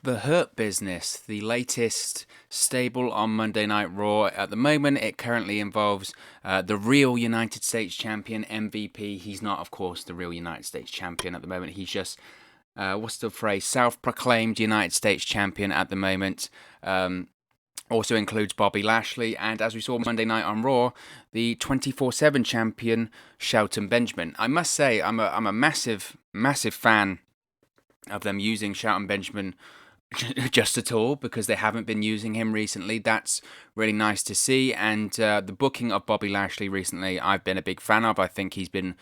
The Hurt Business, the latest stable on Monday Night Raw. At the moment, it currently involves the real United States Champion, MVP. He's not, of course, the real United States Champion at the moment. He's just, what's the phrase, self-proclaimed United States Champion at the moment. Also includes Bobby Lashley, and as we saw Monday night on Raw, the 24/7 champion, Shelton Benjamin. I must say, I'm a massive fan of them using Shelton Benjamin just at all, because they haven't been using him recently. That's really nice to see. And the booking of Bobby Lashley recently, I've been a big fan of. I think he's been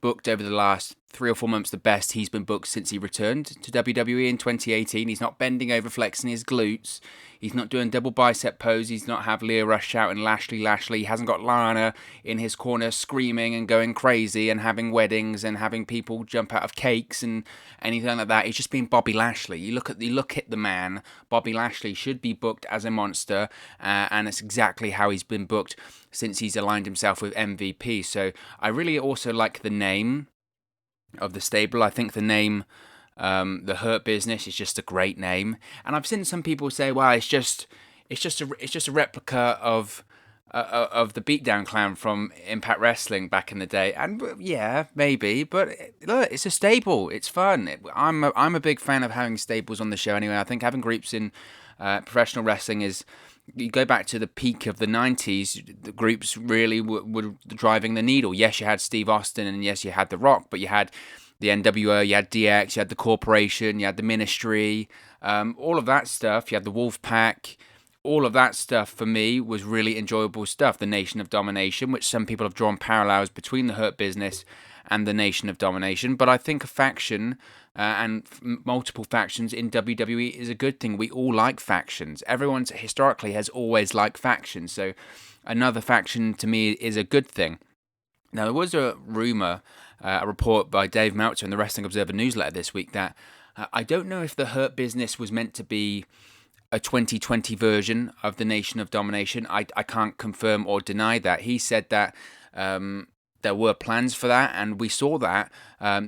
booked over the last 3 or 4 months the best he's been booked since he returned to WWE in 2018. He's not bending over, flexing his glutes. He's not doing double bicep pose. He's not have Leah Rush shouting Lashley, Lashley. He hasn't got Lana in his corner screaming and going crazy and having weddings and having people jump out of cakes and anything like that. He's just been Bobby Lashley. You look at the man. Bobby Lashley should be booked as a monster, and it's exactly how he's been booked since he's aligned himself with MVP. So I really also like the name of the stable. I think the name, The Hurt Business, is just a great name. And I've seen some people say, "Well, it's just a replica of the Beatdown Clan from Impact Wrestling back in the day." And yeah, maybe, but look, it's a stable. It's fun. I'm a big fan of having stables on the show. Anyway, I think having groups in professional wrestling is. You go back to the peak of the 90s, the groups really were driving the needle. Yes, you had Steve Austin, and yes, you had The Rock, but you had the NWO, you had DX, you had the Corporation, you had the Ministry, all of that stuff. You had the Wolfpack. All of that stuff, for me, was really enjoyable stuff. The Nation of Domination, which some people have drawn parallels between the Hurt Business and the Nation of Domination. But I think a faction and multiple factions in WWE is a good thing. We all like factions. Everyone historically has always liked factions. So another faction, to me, is a good thing. Now, there was a rumor, a report by Dave Meltzer in the Wrestling Observer newsletter this week that I don't know if the Hurt Business was meant to be a 2020 version of the Nation of Domination. I can't confirm or deny that. He said that there were plans for that, and we saw that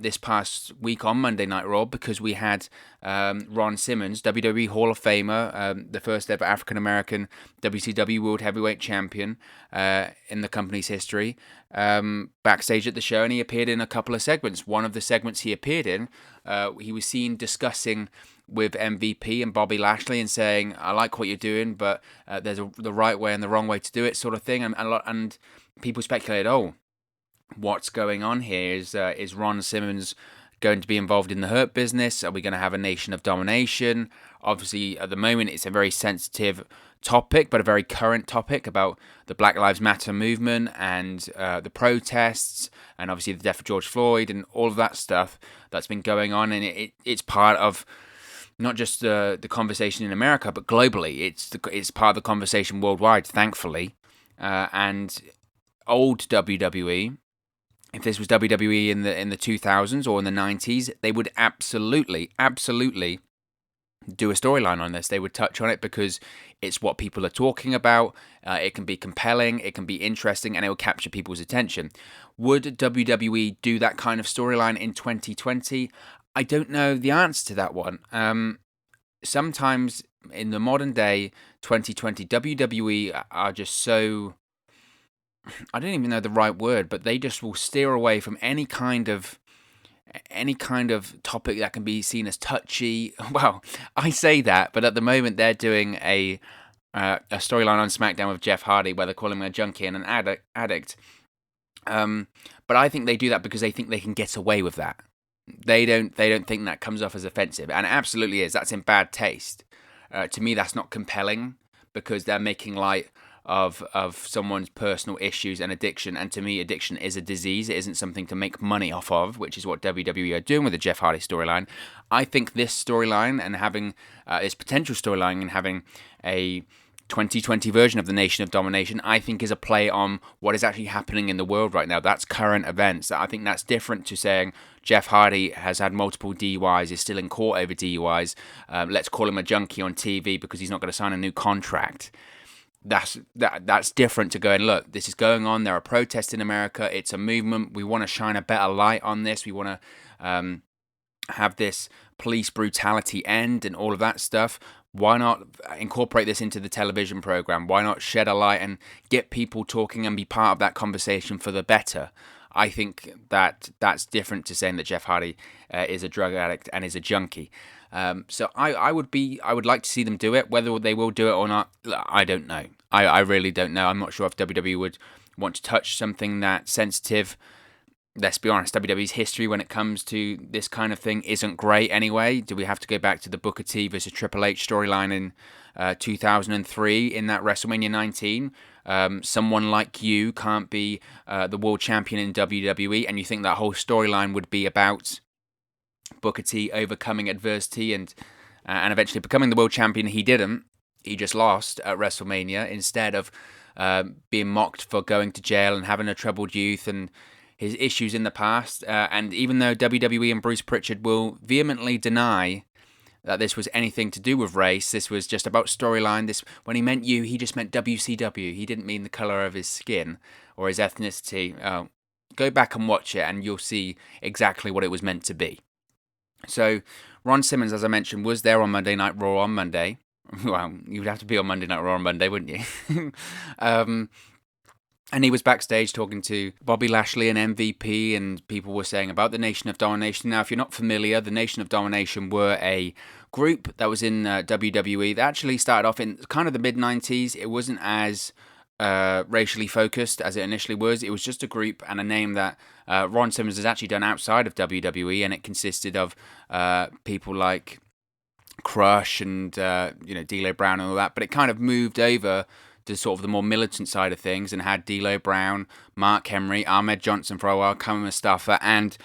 this past week on Monday Night Raw, because we had Ron Simmons, WWE Hall of Famer, the first ever African-American WCW World Heavyweight Champion in the company's history, backstage at the show, and he appeared in a couple of segments. One of the segments he appeared in, he was seen discussing with MVP and Bobby Lashley and saying, "I like what you're doing, but there's the right way and the wrong way to do it," sort of thing. And people speculated, "Oh, what's going on here? Is Ron Simmons going to be involved in the Hurt Business? Are we going to have a Nation of Domination?" Obviously, at the moment, it's a very sensitive topic, but a very current topic about the Black Lives Matter movement and the protests, and obviously the death of George Floyd and all of that stuff that's been going on. And it's part of not just the conversation in America, but globally. It's part of the conversation worldwide, thankfully. And old WWE, if this was WWE in the 2000s or in the 90s, they would absolutely do a storyline on this. They would touch on it because it's what people are talking about. It can be compelling, it can be interesting, and it will capture people's attention. Would WWE do that kind of storyline in 2020? I don't know the answer to that one. Sometimes in the modern day, 2020, WWE are just so... I don't even know the right word, but they just will steer away from any kind of topic that can be seen as touchy. Well, I say that, but at the moment they're doing a storyline on SmackDown with Jeff Hardy where they're calling him a junkie and an addict. But I think they do that because they think they can get away with that. They don't think that comes off as offensive, and it absolutely is. That's in bad taste. To me, that's not compelling because they're making light of someone's personal issues and addiction. And to me, addiction is a disease. It isn't something to make money off of, which is what WWE are doing with the Jeff Hardy storyline. I think this storyline and having this potential storyline and having a 2020 version of the Nation of Domination, I think is a play on what is actually happening in the world right now. That's current events. I think that's different to saying Jeff Hardy has had multiple DUIs, is still in court over DUIs. Let's call him a junkie on TV because he's not going to sign a new contract. That's different to going, look, this is going on. There are protests in America. It's a movement. We want to shine a better light on this. We want to have this police brutality end and all of that stuff. Why not incorporate this into the television program? Why not shed a light and get people talking and be part of that conversation for the better? I think that that's different to saying that Jeff Hardy is a drug addict and is a junkie. So I would like to see them do it. Whether they will do it or not, I don't know. I really don't know. I'm not sure if WWE would want to touch something that sensitive. Let's be honest, WWE's history when it comes to this kind of thing isn't great anyway. Do we have to go back to the Booker T versus Triple H storyline in 2003 in that WrestleMania 19? Someone like you can't be the world champion in WWE, and you think that whole storyline would be about Booker T overcoming adversity and eventually becoming the world champion? He didn't. He just lost at WrestleMania instead of being mocked for going to jail and having a troubled youth and his issues in the past. And even though WWE and Bruce Pritchard will vehemently deny that this was anything to do with race, this was just about storyline. This, when he meant you, he just meant WCW. He didn't mean the color of his skin or his ethnicity. Go back and watch it and you'll see exactly what it was meant to be. So Ron Simmons, as I mentioned, was there on Monday Night Raw on Monday. Well, you'd have to be on Monday Night Raw on Monday, wouldn't you? And he was backstage talking to Bobby Lashley and MVP, and people were saying about the Nation of Domination. Now, if you're not familiar, the Nation of Domination were a group that was in WWE. They actually started off in kind of the mid-90s. It wasn't as racially focused as it initially was. It was just a group and a name that Ron Simmons has actually done outside of WWE, and it consisted of people like Crush and D'Lo Brown and all that. But it kind of moved over to sort of the more militant side of things and had D'Lo Brown, Mark Henry, Ahmed Johnson for a while, Kama Mustafa, and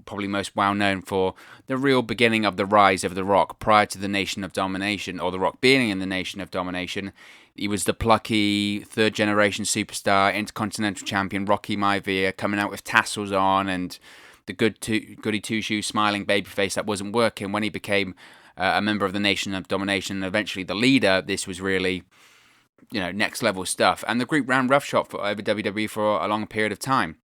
probably most well known for the real beginning of the rise of The Rock prior to the Nation of Domination, or The Rock being in the Nation of Domination. He was the plucky third generation superstar, intercontinental champion Rocky Maivia, coming out with tassels on and the goody two-shoes smiling babyface that wasn't working. When he became a member of the Nation of Domination and eventually the leader, this was really, next level stuff. And the group ran roughshod over WWE for a long period of time.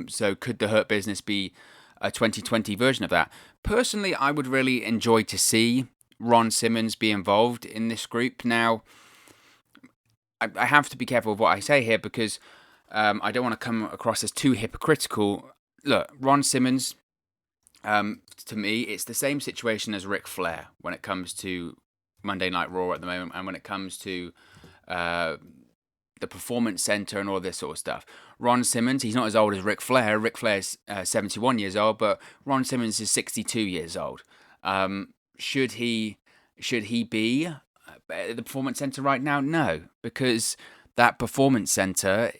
So could the Hurt Business be a 2020 version of that? Personally, I would really enjoy to see Ron Simmons be involved in this group. Now, I have to be careful of what I say here because I don't want to come across as too hypocritical. Look, Ron Simmons, to me, it's the same situation as Ric Flair when it comes to Monday Night Raw at the moment, and when it comes to the Performance Center and all this sort of stuff. Ron Simmons, he's not as old as Ric Flair. Ric Flair's 71 years old, but Ron Simmons is 62 years old. Should he be at the Performance Center right now? No, because that Performance Center,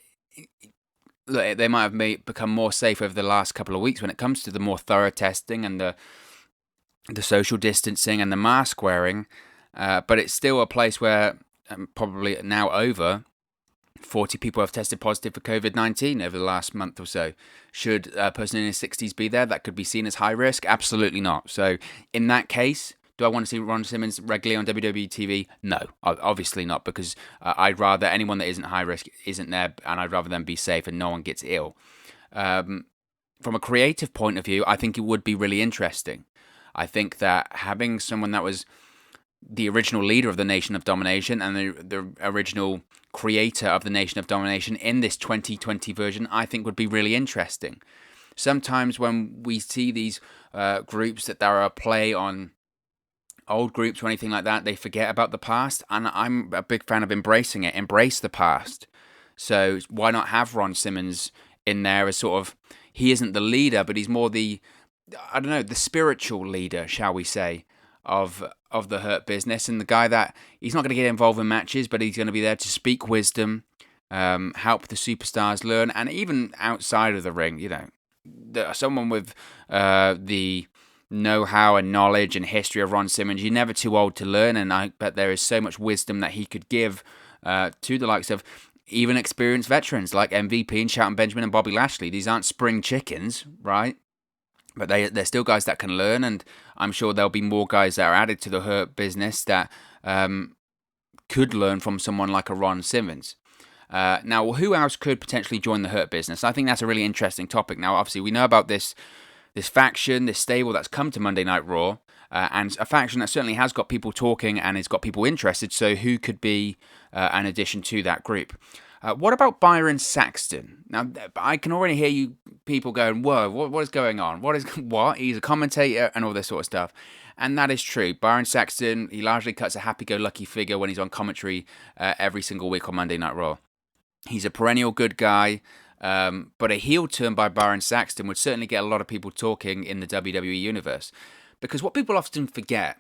look, they might have become more safe over the last couple of weeks when it comes to the more thorough testing and the social distancing and the mask wearing, but it's still a place where probably now over 40 people have tested positive for COVID-19 over the last month or so. Should a person in his 60s be there? That could be seen as high risk? Absolutely not. So in that case, do I want to see Ron Simmons regularly on WWE TV? No, obviously not, because I'd rather anyone that isn't high risk isn't there, and I'd rather them be safe and no one gets ill. From a creative point of view, I think it would be really interesting. I think that having someone that was the original leader of the Nation of Domination and the original creator of the Nation of Domination in this 2020 version, I think would be really interesting. Sometimes when we see these groups that there are a play on old groups or anything like that, they forget about the past, and I'm a big fan of embracing it. Embrace the past. So why not have Ron Simmons in there as sort of, he isn't the leader, but he's more the spiritual leader, shall we say, of the Hurt Business, and the guy that he's not going to get involved in matches, but he's going to be there to speak wisdom, help the superstars learn, and even outside of the ring, someone with the know-how and knowledge and history of Ron Simmons. You're never too old to learn, and I bet there is so much wisdom that he could give to the likes of even experienced veterans like MVP and Shelton Benjamin and Bobby Lashley. These aren't spring chickens, right? But they're still guys that can learn, and I'm sure there'll be more guys that are added to the Hurt Business that could learn from someone like a Ron Simmons. Now, who else could potentially join the Hurt Business? I think that's a really interesting topic. Now, obviously, we know about this this faction, this stable that's come to Monday Night Raw, and a faction that certainly has got people talking and has got people interested. So who could be an addition to that group? What about Byron Saxton? Now, I can already hear you people going, whoa, what is going on? What? He's a commentator and all this sort of stuff. And that is true. Byron Saxton, he largely cuts a happy-go-lucky figure when he's on commentary every single week on Monday Night Raw. He's a perennial good guy, but a heel turn by Byron Saxton would certainly get a lot of people talking in the WWE universe. Because what people often forget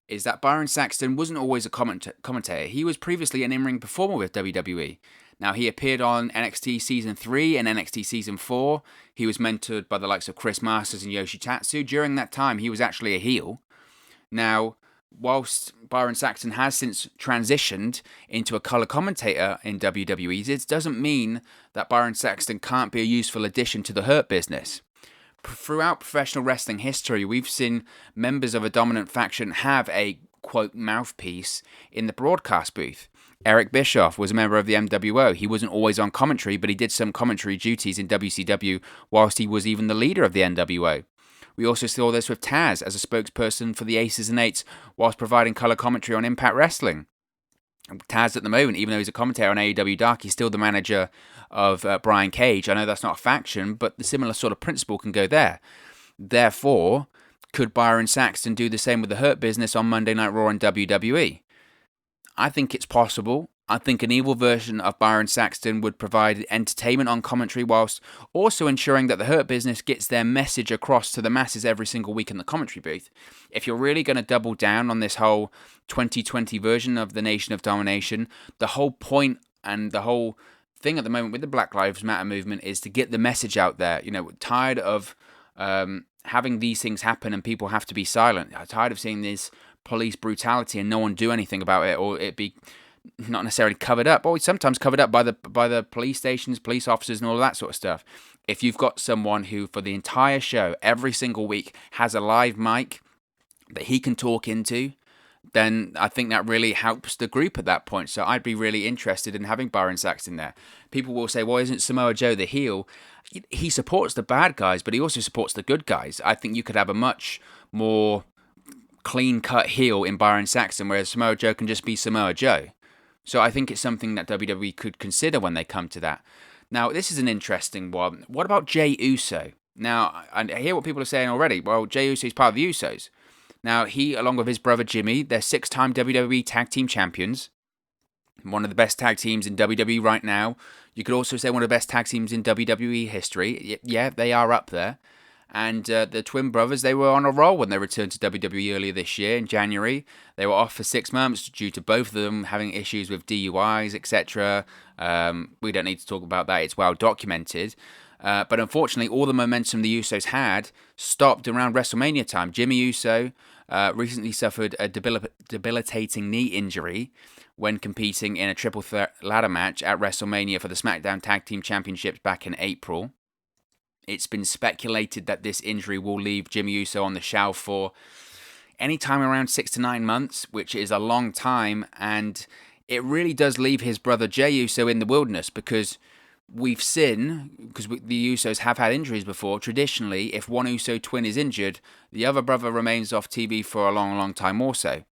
is that Byron Saxton wasn't always a commentator. He was previously an in-ring performer with WWE. Now, he appeared on NXT Season 3 and NXT Season 4. He was mentored by the likes of Chris Masters and Yoshitatsu. During that time, he was actually a heel. Now, whilst Byron Saxton has since transitioned into a color commentator in WWE, it doesn't mean that Byron Saxton can't be a useful addition to the Hurt Business. Throughout professional wrestling history, we've seen members of a dominant faction have a, quote, mouthpiece in the broadcast booth. Eric Bischoff was a member of the MWO. He wasn't always on commentary, but he did some commentary duties in WCW whilst he was even the leader of the NWO. We also saw this with Taz as a spokesperson for the Aces and Eights whilst providing color commentary on Impact Wrestling. Taz at the moment, even though he's a commentator on AEW Dark, he's still the manager of Brian Cage. I know that's not a faction, but the similar sort of principle can go there. Therefore, could Byron Saxton do the same with the Hurt Business on Monday Night Raw and WWE? I think it's possible. I think an evil version of Byron Saxton would provide entertainment on commentary whilst also ensuring that the Hurt Business gets their message across to the masses every single week in the commentary booth. If you're really going to double down on this whole 2020 version of the Nation of Domination, the whole point and the whole thing at the moment with the Black Lives Matter movement is to get the message out there. You know, tired of having these things happen and people have to be silent. I'm tired of seeing this police brutality and no one do anything about it, or it be not necessarily covered up, or sometimes covered up by the police stations, police officers, and all of that sort of stuff. If you've got someone who, for the entire show, every single week, has a live mic that he can talk into, then I think that really helps the group at that point. So I'd be really interested in having Byron Saxton there. People will say, well, isn't Samoa Joe the heel? He supports the bad guys, but he also supports the good guys. I think you could have a much more clean-cut heel in Byron Saxton, whereas Samoa Joe can just be Samoa Joe. So I think it's something that WWE could consider when they come to that. Now, this is an interesting one. What about Jey Uso? Now, I hear what people are saying already. Well, Jey Uso is part of the Usos. Now, he, along with his brother Jimmy, they're 6-time WWE Tag Team Champions. One of the best tag teams in WWE right now. You could also say one of the best tag teams in WWE history. Yeah, they are up there. And the twin brothers, they were on a roll when they returned to WWE earlier this year in January. They were off for 6 months due to both of them having issues with DUIs, etc. We don't need to talk about that. It's well documented. But unfortunately, all the momentum the Usos had stopped around WrestleMania time. Jimmy Uso recently suffered a debilitating knee injury when competing in a triple threat ladder match at WrestleMania for the SmackDown Tag Team Championships back in April. It's been speculated that this injury will leave Jimmy Uso on the shelf for any time around 6 to 9 months, which is a long time, and it really does leave his brother Jey Uso in the wilderness, because we've seen, because the Usos have had injuries before, traditionally, if one Uso twin is injured, the other brother remains off TV for a long, long time also.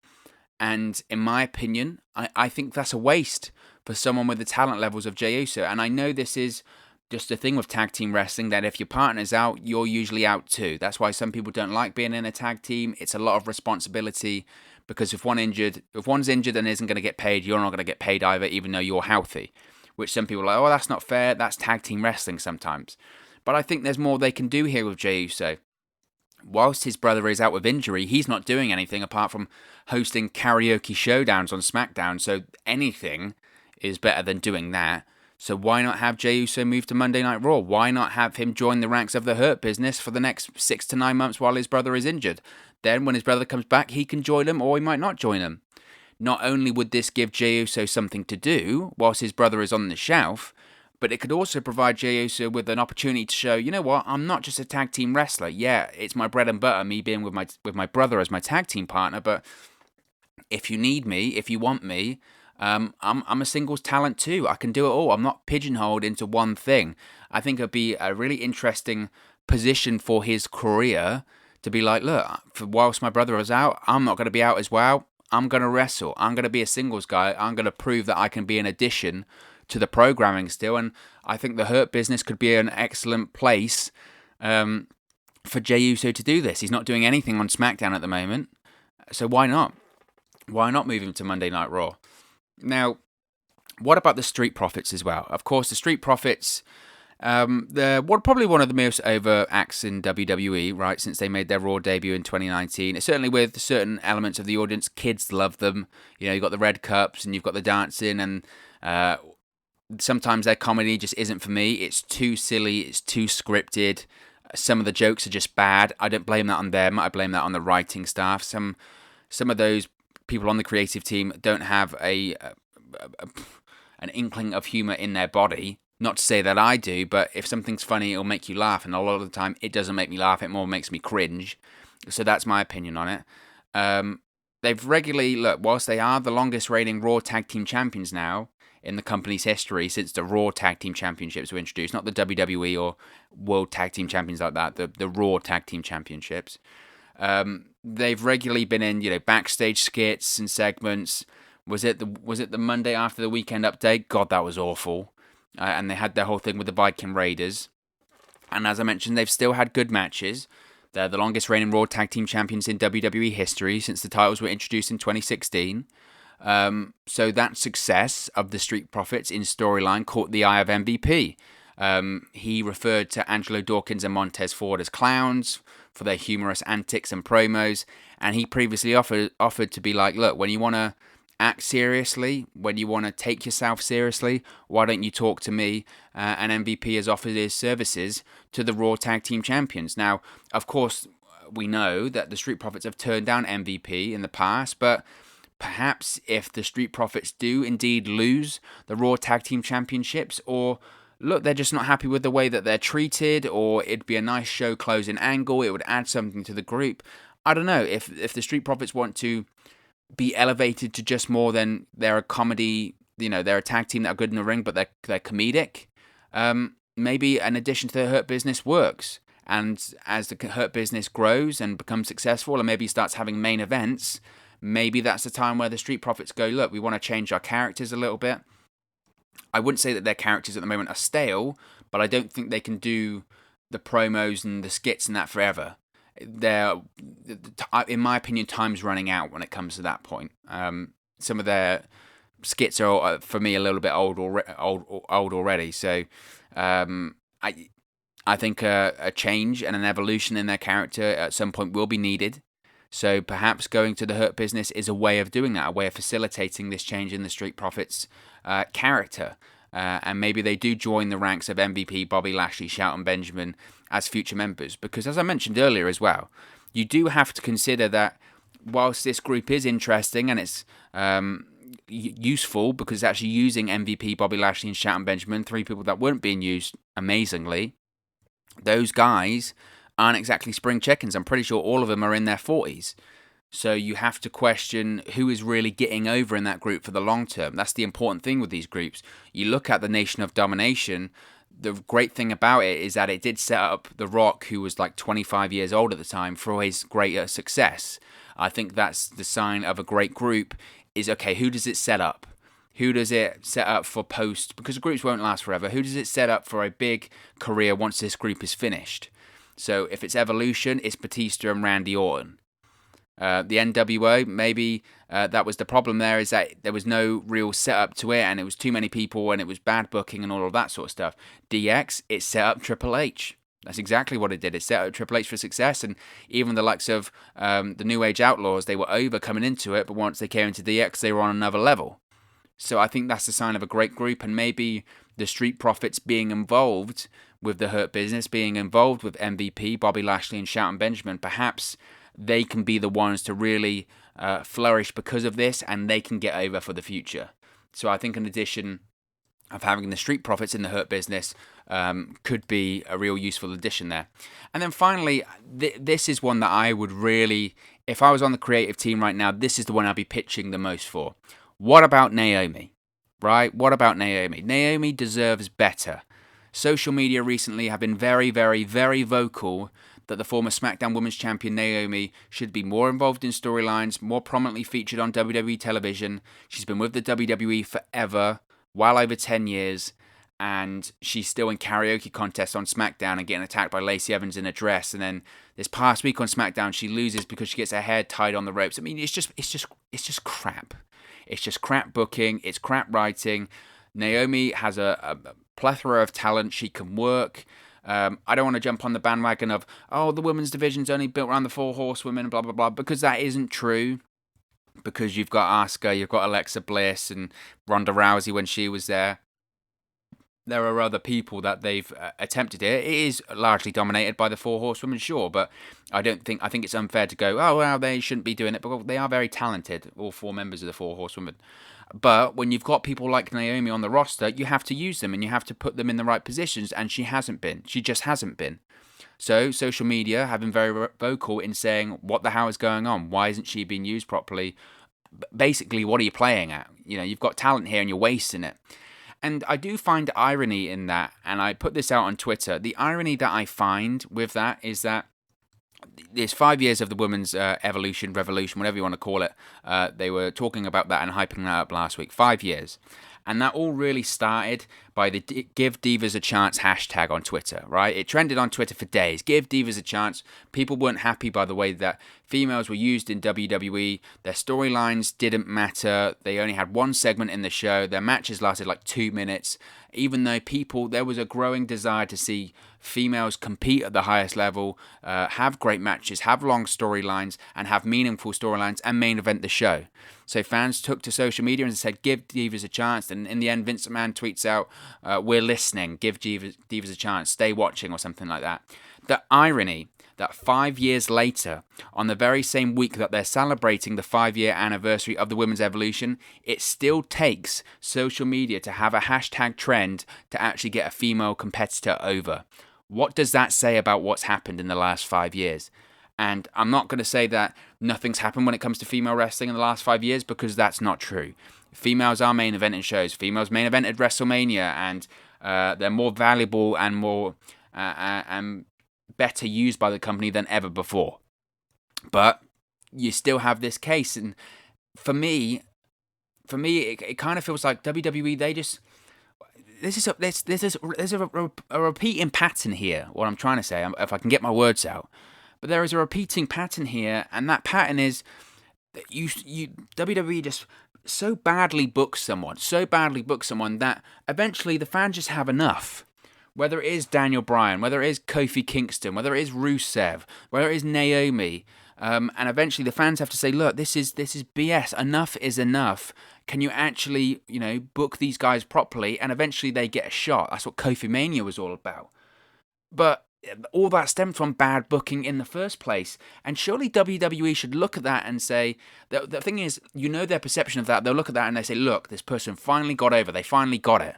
And in my opinion, I think that's a waste for someone with the talent levels of Jey Uso. And I know this is just the thing with tag team wrestling, that if your partner's out, you're usually out too. That's why some people don't like being in a tag team. It's a lot of responsibility, because if one's injured and isn't going to get paid, you're not going to get paid either, even though you're healthy. Which some people are like, oh, that's not fair. That's tag team wrestling sometimes. But I think there's more they can do here with Jey Uso. Whilst his brother is out with injury, he's not doing anything apart from hosting karaoke showdowns on SmackDown. So anything is better than doing that. So why not have Jey Uso move to Monday Night Raw? Why not have him join the ranks of the Hurt Business for the next 6 to 9 months while his brother is injured? Then when his brother comes back, he can join him, or he might not join him. Not only would this give Jey Uso something to do whilst his brother is on the shelf, but it could also provide Jey Uso with an opportunity to show, you know what, I'm not just a tag team wrestler. Yeah, it's my bread and butter, me being with my brother as my tag team partner, but if you need me, if you want me, I'm a singles talent too. I can do it all. I'm not pigeonholed into one thing. I think it'd be a really interesting position for his career to be like, look, whilst my brother was out, I'm not going to be out as well. I'm going to wrestle. I'm going to be a singles guy. I'm going to prove that I can be an addition to the programming still. And I think the Hurt Business could be an excellent place for Jey Uso to do this. He's not doing anything on SmackDown at the moment. So why not? Why not move him to Monday Night Raw? Now, what about the Street Profits as well? Of course, the Street Profits, they're probably one of the most over acts in WWE, right, since they made their Raw debut in 2019. Certainly with certain elements of the audience, kids love them. You know, you've got the red cups and you've got the dancing, and sometimes their comedy just isn't for me. It's too silly, it's too scripted. Some of the jokes are just bad. I don't blame that on them. I blame that on the writing staff. Some of those people on the creative team don't have an inkling of humor in their body. Not to say that I do, but if something's funny, it'll make you laugh. And a lot of the time, it doesn't make me laugh. It more makes me cringe. So that's my opinion on it. They've regularly, whilst they are the longest reigning Raw Tag Team Champions now in the company's history since the Raw Tag Team Championships were introduced, not the WWE or World Tag Team Champions like that, the Raw Tag Team Championships. They've regularly been in, backstage skits and segments. Was it the Monday after the Weekend Update? God, that was awful. And they had their whole thing with the Viking Raiders. And as I mentioned, they've still had good matches. They're the longest reigning Raw Tag Team Champions in WWE history since the titles were introduced in 2016. So that success of the Street Profits in storyline caught the eye of MVP. He referred to Angelo Dawkins and Montez Ford as clowns for their humorous antics and promos, and he previously offered to be like, look, when you want to act seriously, when you want to take yourself seriously, why don't you talk to me? And MVP has offered his services to the Raw Tag Team Champions. Now, of course, we know that the Street Profits have turned down MVP in the past, but perhaps if the Street Profits do indeed lose the Raw Tag Team Championships, or look, they're just not happy with the way that they're treated, or it'd be a nice show closing angle, it would add something to the group. I don't know, if the Street Profits want to be elevated to just more than they're a comedy, they're a tag team that are good in the ring, but they're comedic, maybe an addition to the Hurt Business works. And as the Hurt Business grows and becomes successful, and maybe starts having main events, maybe that's the time where the Street Profits go, look, we want to change our characters a little bit. I wouldn't say that their characters at the moment are stale, but I don't think they can do the promos and the skits and that forever. In my opinion, time's running out when it comes to that point. Some of their skits are, for me, a little bit old already. So I think a change and an evolution in their character at some point will be needed. So perhaps going to the Hurt Business is a way of doing that, a way of facilitating this change in the Street Profits character. And maybe they do join the ranks of MVP, Bobby Lashley, Shelton Benjamin as future members. Because as I mentioned earlier as well, you do have to consider that whilst this group is interesting and it's useful because it's actually using MVP, Bobby Lashley and Shelton Benjamin, three people that weren't being used amazingly, those guys aren't exactly spring chickens. I'm pretty sure all of them are in their 40s. So you have to question who is really getting over in that group for the long term. That's the important thing with these groups. You look at the Nation of Domination, the great thing about it is that it did set up The Rock, who was like 25 years old at the time, for his greater success. I think that's the sign of a great group is, okay, who does it set up? Who does it set up for post? Because groups won't last forever. Who does it set up for a big career once this group is finished? So if it's Evolution, it's Batista and Randy Orton. The NWO, maybe that was the problem there, is that there was no real setup to it, and it was too many people, and it was bad booking and all of that sort of stuff. DX, it set up Triple H. That's exactly what it did. It set up Triple H for success, and even the likes of the New Age Outlaws, they were over coming into it, but once they came into DX, they were on another level. So I think that's the sign of a great group, and maybe the Street Profits being involved with the Hurt Business, being involved with MVP, Bobby Lashley and Shelton Benjamin, perhaps they can be the ones to really flourish because of this, and they can get over for the future. So I think an addition of having the Street Profits in the Hurt Business could be a real useful addition there. And then finally, this is one that I would really, if I was on the creative team right now, this is the one I'd be pitching the most for. What about Naomi? Right? What about Naomi? Naomi deserves better. social media recently have been very, very, very vocal that the former SmackDown Women's Champion Naomi should be more involved in storylines, more prominently featured on WWE television. She's been with the WWE forever, well over 10 years, and she's still in karaoke contests on SmackDown and getting attacked by Lacey Evans in a dress. And then this past week on SmackDown, she loses because she gets her hair tied on the ropes. I mean, it's just crap. It's just crap booking. It's crap writing. Naomi has a plethora of talent. She can work. I don't want to jump on the bandwagon of, the women's division's only built around the 4 horsewomen, blah, blah, blah, because that isn't true. Because you've got Asuka, you've got Alexa Bliss and Ronda Rousey when she was there. There are other people that they've attempted it. It is largely dominated by the 4 horsewomen, sure, but I think it's unfair to go, they shouldn't be doing it, because they are very talented, all 4 members of the 4 horsewomen. But when you've got people like Naomi on the roster, you have to use them and you have to put them in the right positions, and she hasn't been. She just hasn't been. So social media have been very vocal in saying, what the hell is going on? Why isn't she being used properly? Basically, what are you playing at? You've got talent here and you're wasting it. And I do find irony in that, and I put this out on Twitter. The irony that I find with that is that there's 5 years of the women's revolution, whatever you want to call it. They were talking about that and hyping that up last week. 5 years. And that all really started by the Give Divas a Chance hashtag on Twitter, right? It trended on Twitter for days. Give Divas a Chance. People weren't happy by the way that females were used in WWE. Their storylines didn't matter. They only had one segment in the show. Their matches lasted like 2 minutes. Even though there was a growing desire to see females compete at the highest level, have great matches, have long storylines, and have meaningful storylines, and main event the show. So fans took to social media and said, give Divas a chance. And in the end, Vince McMahon tweets out, we're listening, give Divas a chance, stay watching, or something like that. The irony that 5 years later, on the very same week that they're celebrating the 5-year anniversary of the women's evolution, it still takes social media to have a hashtag trend to actually get a female competitor over. What does that say about what's happened in the last 5 years? And I'm not going to say that nothing's happened when it comes to female wrestling in the last 5 years, because that's not true. Females are main eventing shows. Females main evented WrestleMania, and they're more valuable and more and better used by the company than ever before. But you still have this case, and for me, it kind of feels like WWE. There's a repeating pattern here. What I'm trying to say, if I can get my words out. But there is a repeating pattern here, and that pattern is that WWE just so badly books someone that eventually the fans just have enough. Whether it is Daniel Bryan, whether it is Kofi Kingston, whether it is Rusev, whether it is Naomi, and eventually the fans have to say, look, this is BS. Enough is enough. Can you actually, book these guys properly? And eventually they get a shot. That's what Kofi Mania was all about. But all that stemmed from bad booking in the first place. And surely WWE should look at that and say, the thing is, their perception of that. They'll look at that and they say, look, this person finally got over. They finally got it.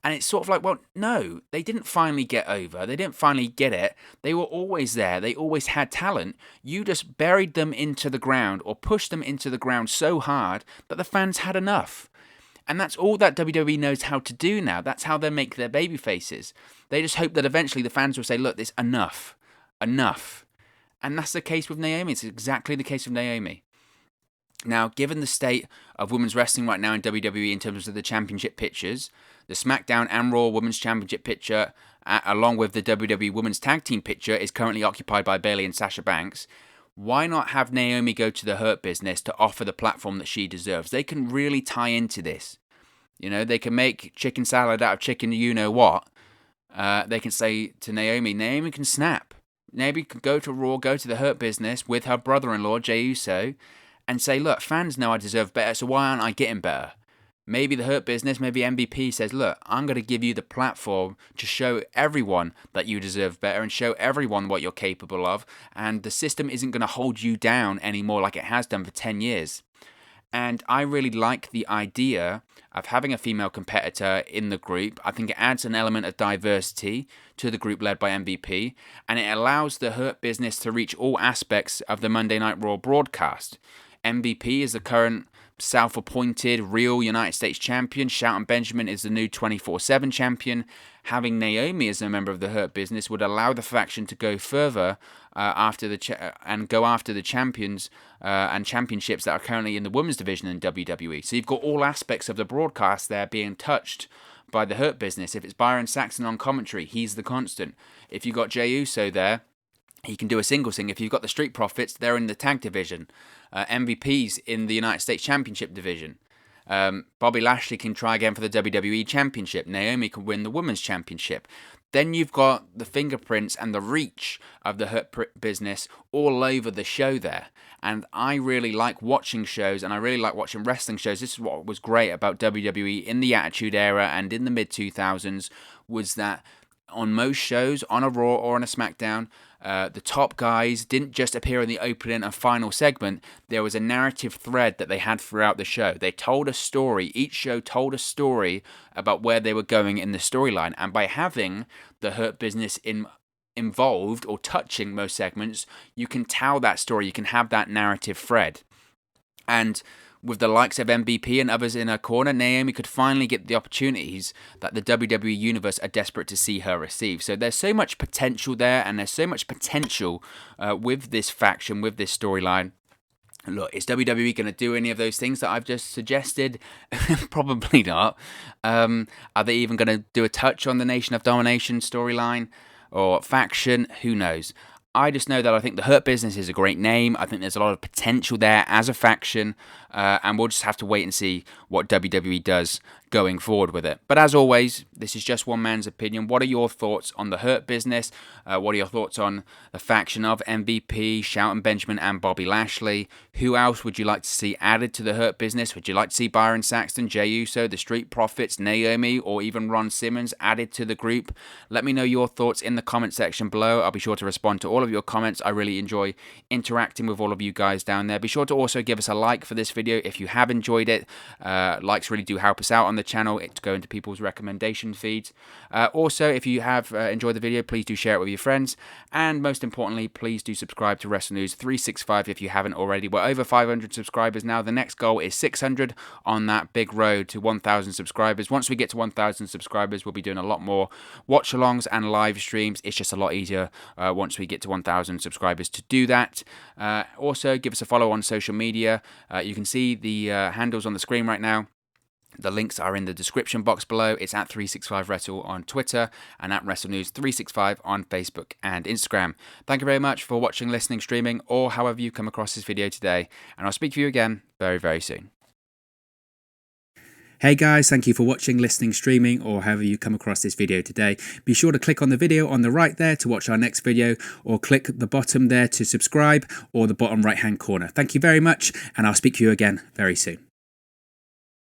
And it's sort of like, well, no, they didn't finally get over. They didn't finally get it. They were always there. They always had talent. You just buried them into the ground or pushed them into the ground so hard that the fans had enough. And that's all that WWE knows how to do now. That's how they make their baby faces. They just hope that eventually the fans will say, look, this enough. Enough. And that's the case with Naomi. It's exactly the case with Naomi. Now, given the state of women's wrestling right now in WWE in terms of the championship pictures, the SmackDown and Raw Women's Championship picture, along with the WWE Women's Tag Team picture, is currently occupied by Bayley and Sasha Banks. Why not have Naomi go to the Hurt Business to offer the platform that she deserves? They can really tie into this. They can make chicken salad out of chicken you-know-what. They can say to Naomi can snap. Naomi can go to Raw, go to the Hurt Business with her brother-in-law, Jey Uso, and say, look, fans know I deserve better, so why aren't I getting better? Maybe the Hurt Business, maybe MVP says, look, I'm going to give you the platform to show everyone that you deserve better and show everyone what you're capable of, and the system isn't going to hold you down anymore like it has done for 10 years. And I really like the idea of having a female competitor in the group. I think it adds an element of diversity to the group led by MVP, and it allows the Hurt Business to reach all aspects of the Monday Night Raw broadcast. MVP is the current self-appointed real United States champion. Shelton Benjamin is the new 24/7 champion. Having Naomi as a member of the Hurt Business would allow the faction to go further and go after the champions and championships that are currently in the women's division in WWE. So you've got all aspects of the broadcast there being touched by the Hurt Business. If it's Byron Saxton on commentary, he's the constant. If you've got Jey Uso there, he can do a single thing. If you've got the Street Profits, they're in the tag division. MVP's in the United States Championship division. Bobby Lashley can try again for the WWE Championship. Naomi can win the Women's Championship. Then you've got the fingerprints and the reach of the Hurt Business all over the show there. And I really like watching shows, and I really like watching wrestling shows. This is what was great about WWE in the Attitude Era and in the mid-2000s, was that on most shows, on a Raw or on a SmackDown, the top guys didn't just appear in the opening and final segment. There was a narrative thread that they had throughout the show. They told a story. Each show told a story about where they were going in the storyline. And by having the Hurt Business involved or touching most segments, you can tell that story. You can have that narrative thread. And with the likes of MVP and others in her corner, Naomi could finally get the opportunities that the WWE Universe are desperate to see her receive. So there's so much potential there, and there's so much potential with this faction, with this storyline. Look, is WWE going to do any of those things that I've just suggested? Probably not. Are they even going to do a touch on the Nation of Domination storyline or faction? Who knows? I just know that I think the Hurt Business is a great name. I think there's a lot of potential there as a faction, and we'll just have to wait and see what WWE does going forward with it. But as always, this is just one man's opinion. What are your thoughts on the Hurt Business? What are your thoughts on the faction of MVP, Shelton Benjamin, and Bobby Lashley? Who else would you like to see added to the Hurt Business? Would you like to see Byron Saxton, Jey Uso, the Street Profits, Naomi, or even Ron Simmons added to the group? Let me know your thoughts in the comment section below. I'll be sure to respond to all of your comments. I really enjoy interacting with all of you guys down there. Be sure to also give us a like for this video if you have enjoyed it. Likes really do help us out on the channel to go into people's recommendation feeds. Also, if you have enjoyed the video, please do share it with your friends. And most importantly, please do subscribe to Wrestle News 365 if you haven't already. We're over 500 subscribers now. The next goal is 600 on that big road to 1,000 subscribers. Once we get to 1,000 subscribers, we'll be doing a lot more watch-alongs and live streams. It's just a lot easier once we get to 1,000 subscribers to do that. Also, give us a follow on social media. You can see the handles on the screen right now. The links are in the description box below. It's at 365Wrestle on Twitter and at WrestleNews365 on Facebook and Instagram. Thank you very much for watching, listening, streaming, or however you come across this video today. And I'll speak to you again very, very soon. Hey guys, thank you for watching, listening, streaming, or however you come across this video today. Be sure to click on the video on the right there to watch our next video, or click the bottom there to subscribe, or the bottom right hand corner. Thank you very much, and I'll speak to you again very soon.